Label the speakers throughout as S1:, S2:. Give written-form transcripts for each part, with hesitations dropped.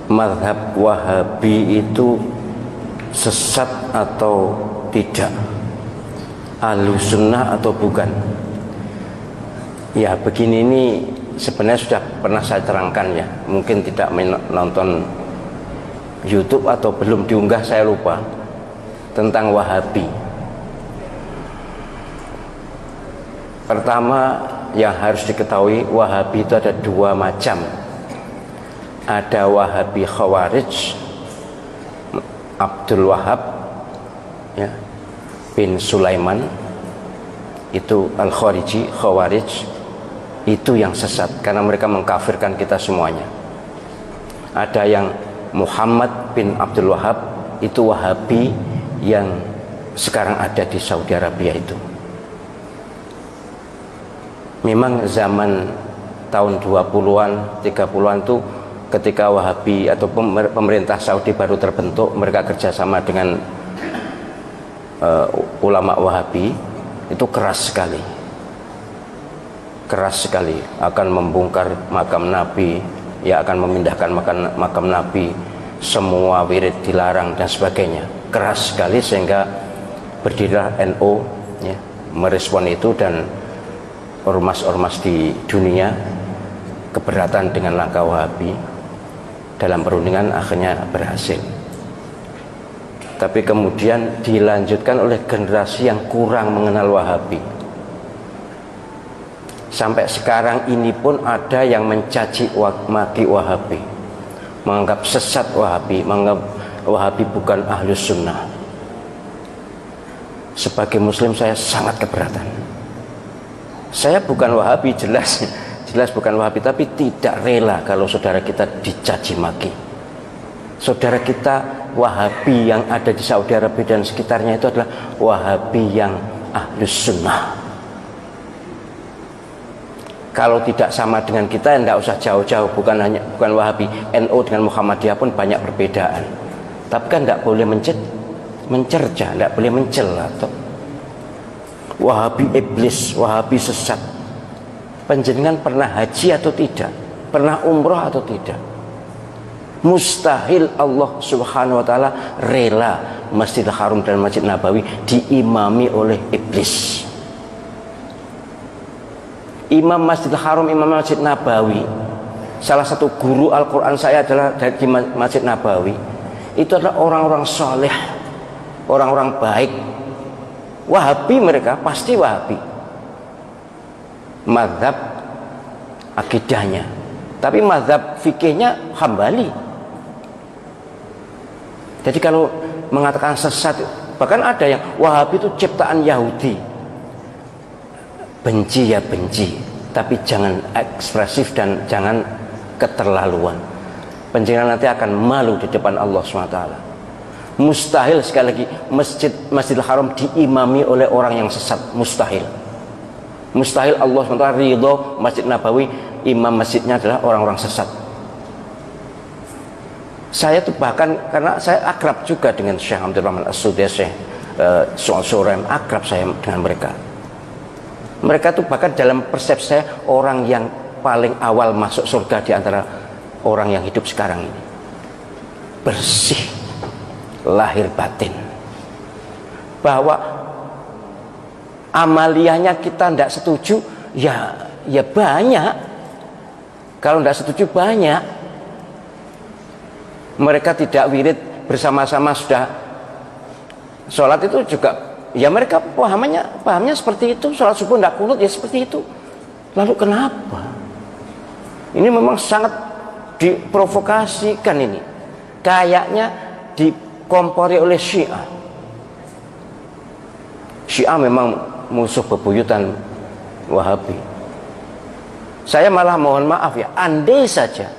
S1: mazhab Wahabi itu sesat atau tidak, Ahlus Sunnah atau bukan? Ya begini, ini sebenarnya sudah pernah saya terangkan ya, mungkin tidak menonton YouTube atau belum diunggah, saya lupa, tentang Wahabi. Pertama yang harus diketahui, Wahabi itu ada dua macam. Ada Wahabi Khawarij, Abdul Wahab ya, bin Sulaiman, itu Al-Khariji, Khawarij, itu yang sesat karena mereka mengkafirkan kita semuanya. Ada yang Muhammad bin Abdul Wahab, itu Wahabi yang sekarang ada di Saudi Arabia. Itu memang zaman tahun 20-an 30-an tuh, ketika Wahabi atau pemerintah Saudi baru terbentuk, mereka kerjasama dengan ulama Wahabi, itu keras sekali, akan membongkar makam Nabi, ya akan memindahkan makam Nabi, semua wirid dilarang dan sebagainya, keras sekali, sehingga berdirilah NU ya, merespon itu, dan ormas-ormas di dunia keberatan dengan langkah Wahabi. Dalam perundingan akhirnya berhasil, tapi kemudian dilanjutkan oleh generasi yang kurang mengenal Wahabi. Sampai sekarang ini pun ada yang mencaci maki Wahabi, menganggap sesat Wahabi, menganggap Wahabi bukan Ahlus Sunnah. Sebagai Muslim saya sangat keberatan. Saya bukan Wahabi, jelas bukan Wahabi, tapi tidak rela kalau saudara kita dicaci maki. Saudara kita Wahabi yang ada di Saudi Arabia dan sekitarnya itu adalah Wahabi yang Ahlus Sunnah. Kalau tidak sama dengan kita, tidak usah jauh-jauh, bukan Wahabi, NU dengan Muhammadiyah pun banyak perbedaan. Tapi kan tidak boleh mencerca, tidak boleh mencela. Wahabi iblis, Wahabi sesat. Panjenengan pernah haji atau tidak? Pernah umroh atau tidak? Mustahil Allah Subhanahu wa ta'ala rela Masjidil Haram dan Masjid Nabawi diimami oleh iblis. Imam Masjidil Haram, Imam Masjid Nabawi, salah satu guru Al-Quran saya adalah dari Masjid Nabawi. Itu adalah orang-orang soleh, orang-orang baik. Wahabi mereka, pasti Wahabi mazhab akidahnya, tapi mazhab fikihnya Hambali. Jadi kalau mengatakan sesat, bahkan ada yang Wahabi itu ciptaan Yahudi. Benci ya benci, tapi jangan ekspresif dan jangan keterlaluan. Panjenengan nanti akan malu di depan Allah SWT. Mustahil, sekali lagi, Masjidil Haram diimami oleh orang yang sesat, mustahil. Mustahil Allah SWT ridho Masjid Nabawi, imam masjidnya adalah orang-orang sesat. Saya tuh bahkan, karena saya akrab juga dengan Syekh Abdul Rahman As-Sudais, Syekh akrab saya dengan mereka. Mereka tuh bahkan dalam persepsi saya orang yang paling awal masuk surga di antara orang yang hidup sekarang ini. Bersih lahir batin. Bahwa amaliyahnya kita tidak setuju, ya banyak. Kalau tidak setuju banyak. Mereka tidak wirid bersama-sama sudah sholat itu juga, ya mereka pahamnya seperti itu. Sholat subuh tidak kunut, ya seperti itu. Lalu kenapa? Ini memang sangat diprovokasikan ini. Kayaknya dikompori oleh Syiah. Syiah memang musuh bebuyutan Wahabi. Saya malah mohon maaf ya, andai saja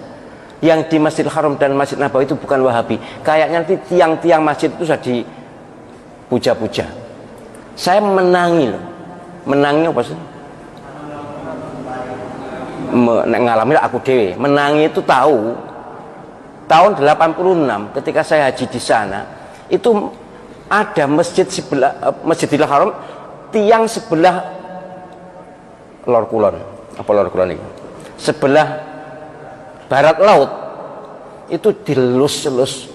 S1: yang di Masjidil Haram dan Masjid Nabawi itu bukan Wahabi, kayaknya nanti tiang-tiang masjid itu sudah dipuja-puja. Saya menangi loh. Menangi apa sih? Ngalami aku dewe. Menangi itu tahu. Tahun 86 ketika saya haji di sana, itu ada masjid sebelah Masjidil Haram, tiang sebelah lor kulon, apa lor kulon ini? Sebelah barat laut itu dilus-lus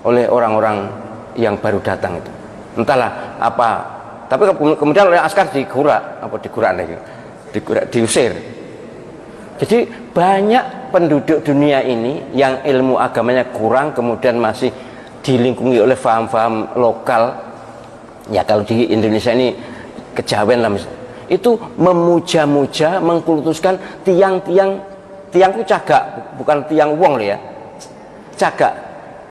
S1: oleh orang-orang yang baru datang itu, entahlah apa. Tapi kemudian oleh askar diusir. Jadi banyak penduduk dunia ini yang ilmu agamanya kurang, kemudian masih dilingkungi oleh faham-faham lokal. Ya kalau di Indonesia ini kejawen lah, itu memuja-muja, mengkultuskan tiang-tiang. Tiang itu cagak, bukan tiang wong loh ya, cagak.